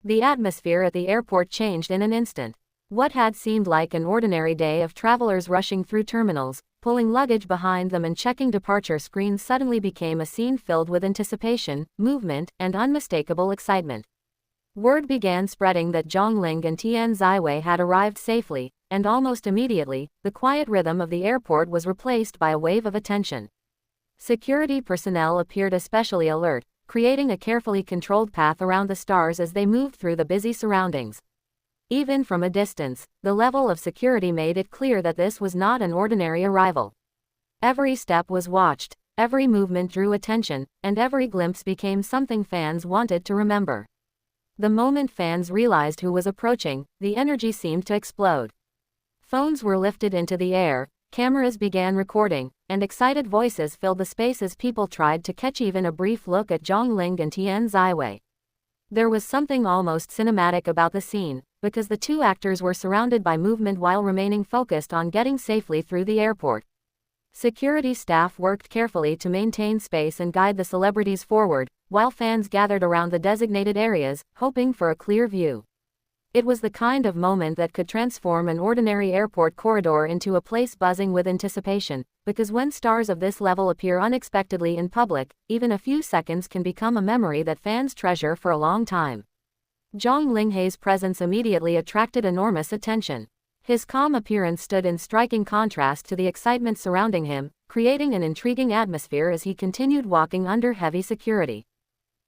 The atmosphere at the airport changed in an instant. What had seemed like an ordinary day of travelers rushing through terminals, pulling luggage behind them and checking departure screens suddenly became a scene filled with anticipation, movement, and unmistakable excitement. Word began spreading that Xuning and Tian had arrived safely, and almost immediately, the quiet rhythm of the airport was replaced by a wave of attention. Security personnel appeared especially alert, creating a carefully controlled path around the stars as they moved through the busy surroundings. Even from a distance, the level of security made it clear that this was not an ordinary arrival. Every step was watched, every movement drew attention, and every glimpse became something fans wanted to remember. The moment fans realized who was approaching, the energy seemed to explode. Phones were lifted into the air, cameras began recording, and excited voices filled the space as people tried to catch even a brief look at Xuning and Tian. There was something almost cinematic about the scene, because the two actors were surrounded by movement while remaining focused on getting safely through the airport. Security staff worked carefully to maintain space and guide the celebrities forward, while fans gathered around the designated areas, hoping for a clear view. It was the kind of moment that could transform an ordinary airport corridor into a place buzzing with anticipation, because when stars of this level appear unexpectedly in public, even a few seconds can become a memory that fans treasure for a long time. Xuning's presence immediately attracted enormous attention. His calm appearance stood in striking contrast to the excitement surrounding him, creating an intriguing atmosphere as he continued walking under heavy security.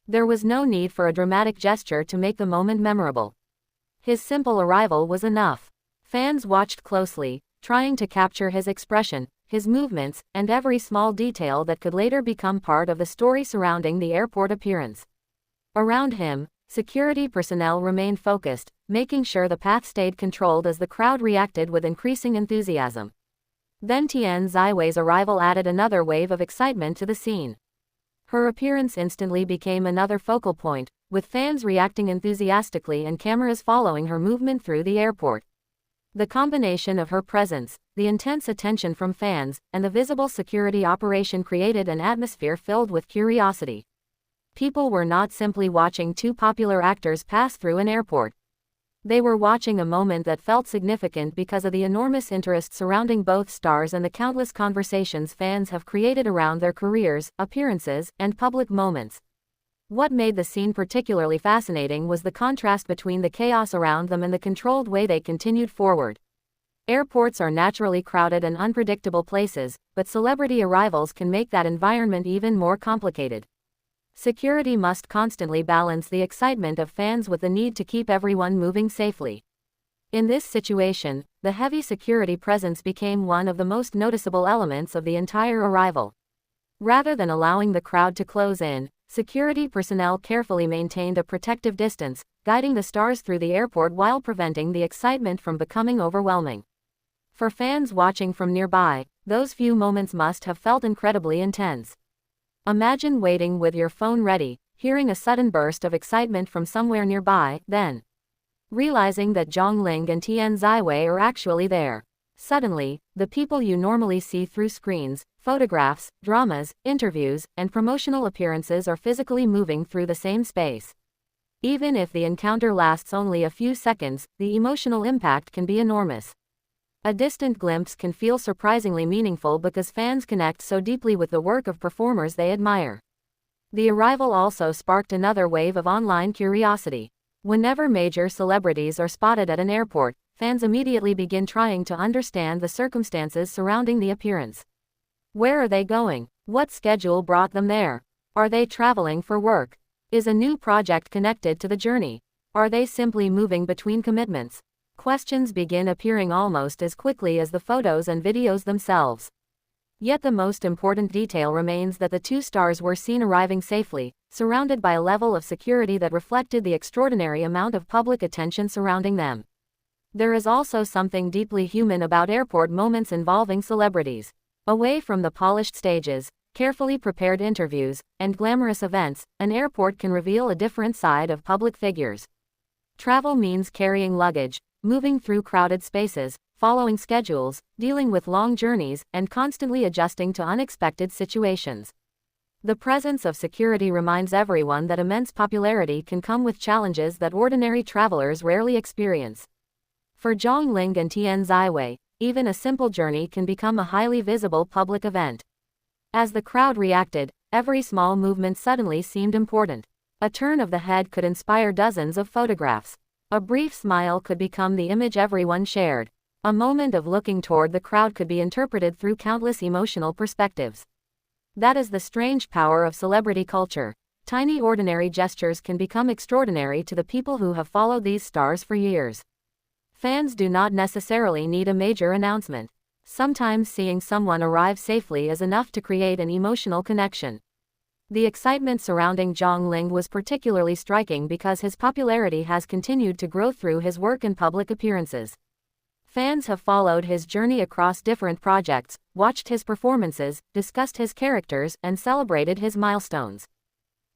There was no need for a dramatic gesture to make the moment memorable. His simple arrival was enough. Fans watched closely, trying to capture his expression, his movements, and every small detail that could later become part of the story surrounding the airport appearance. Around him, security personnel remained focused, making sure the path stayed controlled as the crowd reacted with increasing enthusiasm. Then Tian's arrival added another wave of excitement to the scene. Her appearance instantly became another focal point, with fans reacting enthusiastically and cameras following her movement through the airport. The combination of her presence, the intense attention from fans, and the visible security operation created an atmosphere filled with curiosity. People were not simply watching two popular actors pass through an airport. They were watching a moment that felt significant because of the enormous interest surrounding both stars and the countless conversations fans have created around their careers, appearances, and public moments. What made the scene particularly fascinating was the contrast between the chaos around them and the controlled way they continued forward. Airports are naturally crowded and unpredictable places, but celebrity arrivals can make that environment even more complicated. Security must constantly balance the excitement of fans with the need to keep everyone moving safely. In this situation, the heavy security presence became one of the most noticeable elements of the entire arrival. Rather than allowing the crowd to close in, security personnel carefully maintained a protective distance, guiding the stars through the airport while preventing the excitement from becoming overwhelming. For fans watching from nearby, those few moments must have felt incredibly intense. Imagine waiting with your phone ready, hearing a sudden burst of excitement from somewhere nearby, then realizing that Xuning and Tian are actually there. Suddenly, the people you normally see through screens, photographs, dramas, interviews, and promotional appearances are physically moving through the same space. Even if the encounter lasts only a few seconds, the emotional impact can be enormous. A distant glimpse can feel surprisingly meaningful because fans connect so deeply with the work of performers they admire. The arrival also sparked another wave of online curiosity. Whenever major celebrities are spotted at an airport, fans immediately begin trying to understand the circumstances surrounding the appearance. Where are they going? What schedule brought them there? Are they traveling for work? Is a new project connected to the journey? Are they simply moving between commitments? Questions begin appearing almost as quickly as the photos and videos themselves. Yet the most important detail remains that the two stars were seen arriving safely, surrounded by a level of security that reflected the extraordinary amount of public attention surrounding them. There is also something deeply human about airport moments involving celebrities. Away from the polished stages, carefully prepared interviews, and glamorous events, an airport can reveal a different side of public figures. Travel means carrying luggage, moving through crowded spaces, following schedules, dealing with long journeys, and constantly adjusting to unexpected situations. The presence of security reminds everyone that immense popularity can come with challenges that ordinary travelers rarely experience. For Zhongling and Tian Ziwei, even a simple journey can become a highly visible public event. As the crowd reacted, every small movement suddenly seemed important. A turn of the head could inspire dozens of photographs. A brief smile could become the image everyone shared. A moment of looking toward the crowd could be interpreted through countless emotional perspectives. That is the strange power of celebrity culture. Tiny ordinary gestures can become extraordinary to the people who have followed these stars for years. Fans do not necessarily need a major announcement. Sometimes seeing someone arrive safely is enough to create an emotional connection. The excitement surrounding Zhongling was particularly striking because his popularity has continued to grow through his work and public appearances. Fans have followed his journey across different projects, watched his performances, discussed his characters, and celebrated his milestones.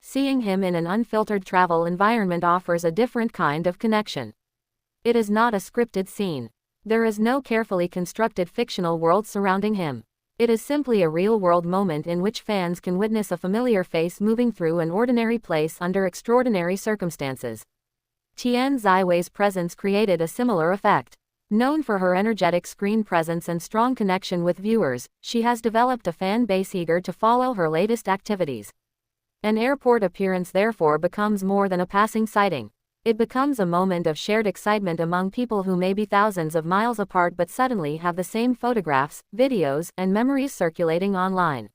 Seeing him in an unfiltered travel environment offers a different kind of connection. It is not a scripted scene. There is no carefully constructed fictional world surrounding him. It is simply a real-world moment in which fans can witness a familiar face moving through an ordinary place under extraordinary circumstances. Tian Ziwei's presence created a similar effect. Known for her energetic screen presence and strong connection with viewers, she has developed a fan base eager to follow her latest activities. An airport appearance therefore becomes more than a passing sighting. It becomes a moment of shared excitement among people who may be thousands of miles apart but suddenly have the same photographs, videos, and memories circulating online.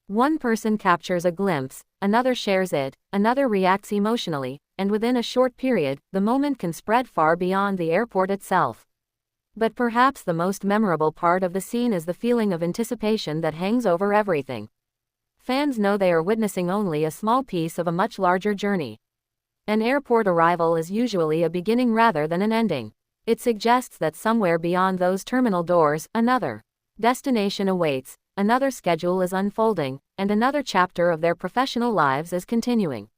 One person captures a glimpse, another shares it, another reacts emotionally, and within a short period, the moment can spread far beyond the airport itself. But perhaps the most memorable part of the scene is the feeling of anticipation that hangs over everything. Fans know they are witnessing only a small piece of a much larger journey. An airport arrival is usually a beginning rather than an ending. It suggests that somewhere beyond those terminal doors, another destination awaits, another schedule is unfolding, and another chapter of their professional lives is continuing.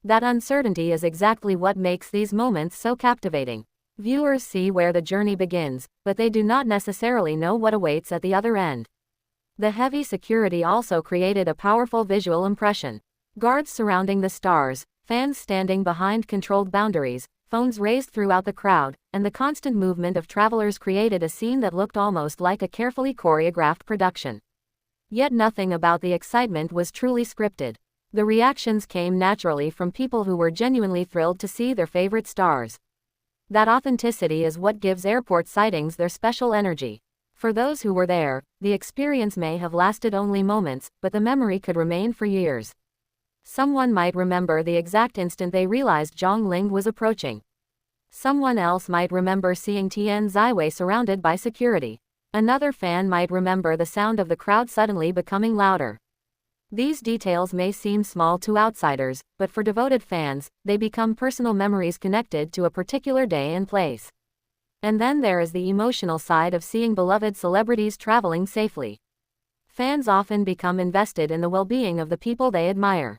That uncertainty is exactly what makes these moments so captivating. Viewers see where the journey begins, but they do not necessarily know what awaits at the other end. The heavy security also created a powerful visual impression. Guards surrounding the stars, fans standing behind controlled boundaries, phones raised throughout the crowd, and the constant movement of travelers created a scene that looked almost like a carefully choreographed production. Yet nothing about the excitement was truly scripted. The reactions came naturally from people who were genuinely thrilled to see their favorite stars. That authenticity is what gives airport sightings their special energy. For those who were there, the experience may have lasted only moments, but the memory could remain for years. Someone might remember the exact instant they realized Zhongling was approaching. Someone else might remember seeing Tian Ziwei surrounded by security. Another fan might remember the sound of the crowd suddenly becoming louder. These details may seem small to outsiders, but for devoted fans, they become personal memories connected to a particular day and place. And then there is the emotional side of seeing beloved celebrities traveling safely. Fans often become invested in the well-being of the people they admire.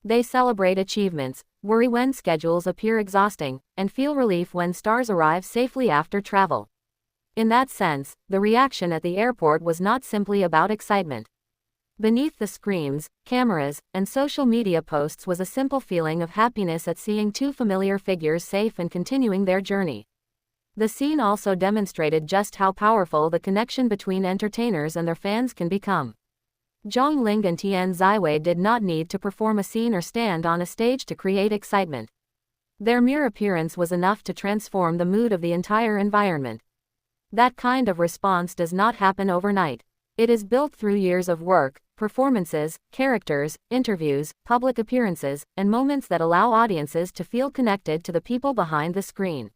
They celebrate achievements, worry when schedules appear exhausting, and feel relief when stars arrive safely after travel. In that sense, the reaction at the airport was not simply about excitement. Beneath the screens, cameras, and social media posts was a simple feeling of happiness at seeing two familiar figures safe and continuing their journey. The scene also demonstrated just how powerful the connection between entertainers and their fans can become. Zhongling and Tian Ziwei did not need to perform a scene or stand on a stage to create excitement. Their mere appearance was enough to transform the mood of the entire environment. That kind of response does not happen overnight. It is built through years of work, performances, characters, interviews, public appearances, and moments that allow audiences to feel connected to the people behind the screen.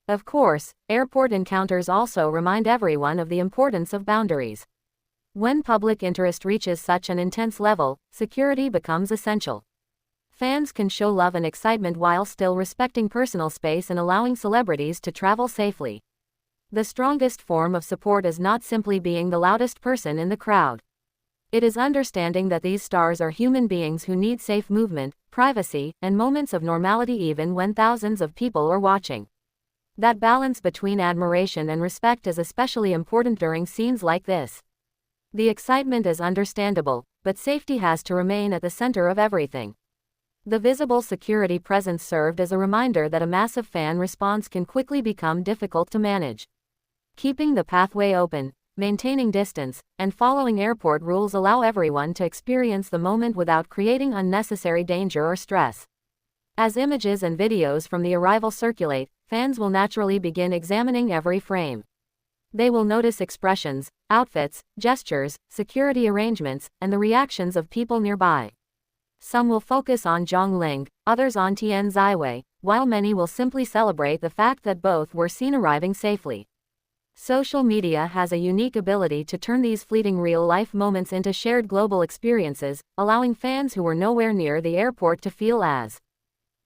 Of course, airport encounters also remind everyone of the importance of boundaries. When public interest reaches such an intense level, security becomes essential. Fans can show love and excitement while still respecting personal space and allowing celebrities to travel safely. The strongest form of support is not simply being the loudest person in the crowd. It is understanding that these stars are human beings who need safe movement, privacy, and moments of normality even when thousands of people are watching. That balance between admiration and respect is especially important during scenes like this. The excitement is understandable, but safety has to remain at the center of everything. The visible security presence served as a reminder that a massive fan response can quickly become difficult to manage. Keeping the pathway open, maintaining distance, and following airport rules allow everyone to experience the moment without creating unnecessary danger or stress. As images and videos from the arrival circulate, fans will naturally begin examining every frame. They will notice expressions, outfits, gestures, security arrangements, and the reactions of people nearby. Some will focus on Xuning, others on Tian Ziwei, while many will simply celebrate the fact that both were seen arriving safely. Social media has a unique ability to turn these fleeting real-life moments into shared global experiences, allowing fans who were nowhere near the airport to feel as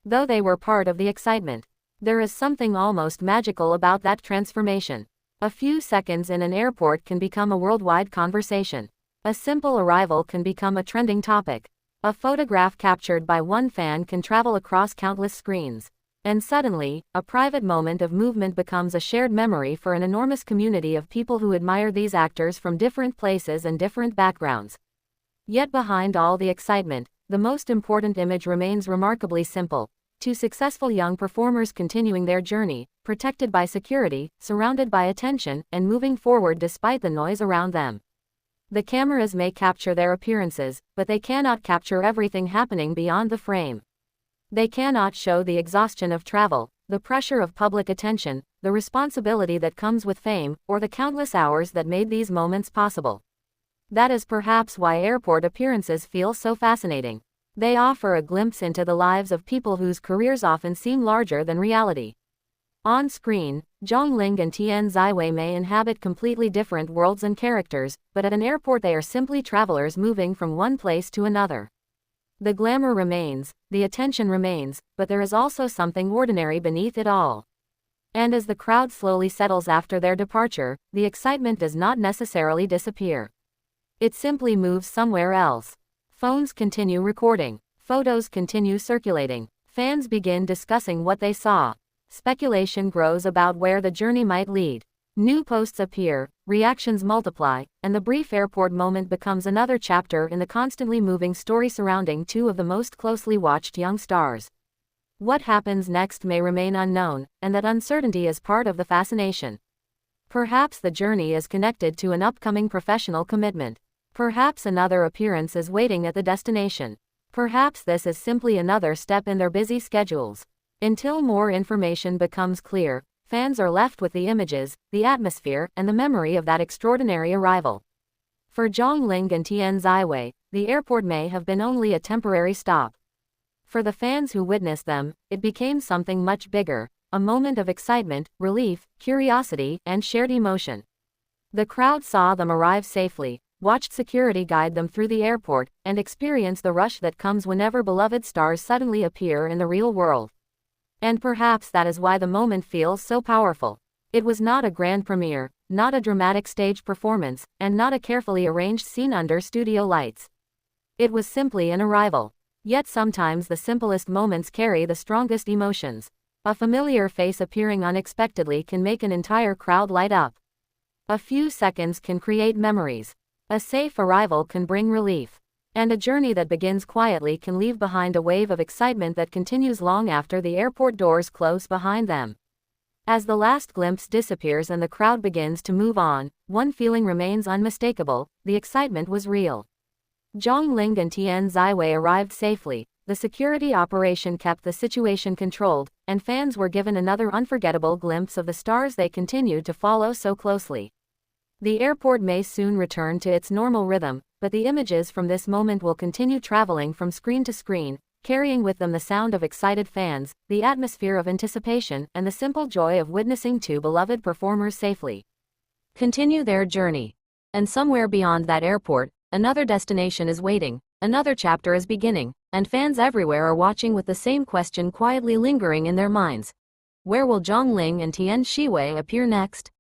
though they were part of the excitement. There is something almost magical about that transformation. A few seconds in an airport can become a worldwide conversation. A simple arrival can become a trending topic. A photograph captured by one fan can travel across countless screens. And suddenly, a private moment of movement becomes a shared memory for an enormous community of people who admire these actors from different places and different backgrounds. Yet behind all the excitement, the most important image remains remarkably simple. Two successful young performers continuing their journey, protected by security, surrounded by attention, and moving forward despite the noise around them. The cameras may capture their appearances, but they cannot capture everything happening beyond the frame. They cannot show the exhaustion of travel, the pressure of public attention, the responsibility that comes with fame, or the countless hours that made these moments possible. That is perhaps why airport appearances feel so fascinating. They offer a glimpse into the lives of people whose careers often seem larger than reality. On screen, Xuning and Tian Ziwei may inhabit completely different worlds and characters, but at an airport they are simply travelers moving from one place to another. The glamour remains, the attention remains, but there is also something ordinary beneath it all. And as the crowd slowly settles after their departure, the excitement does not necessarily disappear. It simply moves somewhere else. Phones continue recording. Photos continue circulating. Fans begin discussing what they saw. Speculation grows about where the journey might lead. New posts appear, reactions multiply, and the brief airport moment becomes another chapter in the constantly moving story surrounding two of the most closely watched young stars. What happens next may remain unknown, and that uncertainty is part of the fascination. Perhaps the journey is connected to an upcoming professional commitment. Perhaps another appearance is waiting at the destination. Perhaps this is simply another step in their busy schedules. Until more information becomes clear, fans are left with the images, the atmosphere, and the memory of that extraordinary arrival. For Xuning and Tian Ziwei, the airport may have been only a temporary stop. For the fans who witnessed them, it became something much bigger, a moment of excitement, relief, curiosity, and shared emotion. The crowd saw them arrive safely, watched security guide them through the airport, and experienced the rush that comes whenever beloved stars suddenly appear in the real world. And perhaps that is why the moment feels so powerful. It was not a grand premiere, not a dramatic stage performance, and not a carefully arranged scene under studio lights. It was simply an arrival. Yet sometimes the simplest moments carry the strongest emotions. A familiar face appearing unexpectedly can make an entire crowd light up. A few seconds can create memories. A safe arrival can bring relief. And a journey that begins quietly can leave behind a wave of excitement that continues long after the airport doors close behind them. As the last glimpse disappears and the crowd begins to move on, one feeling remains unmistakable: the excitement was real. Xuning and Tian Ziwei arrived safely, the security operation kept the situation controlled, and fans were given another unforgettable glimpse of the stars they continued to follow so closely. The airport may soon return to its normal rhythm, but the images from this moment will continue traveling from screen to screen, carrying with them the sound of excited fans, the atmosphere of anticipation, and the simple joy of witnessing two beloved performers safely continue their journey. And somewhere beyond that airport, another destination is waiting, another chapter is beginning, and fans everywhere are watching with the same question quietly lingering in their minds. Where will Xuning and Tian Ziwei appear next?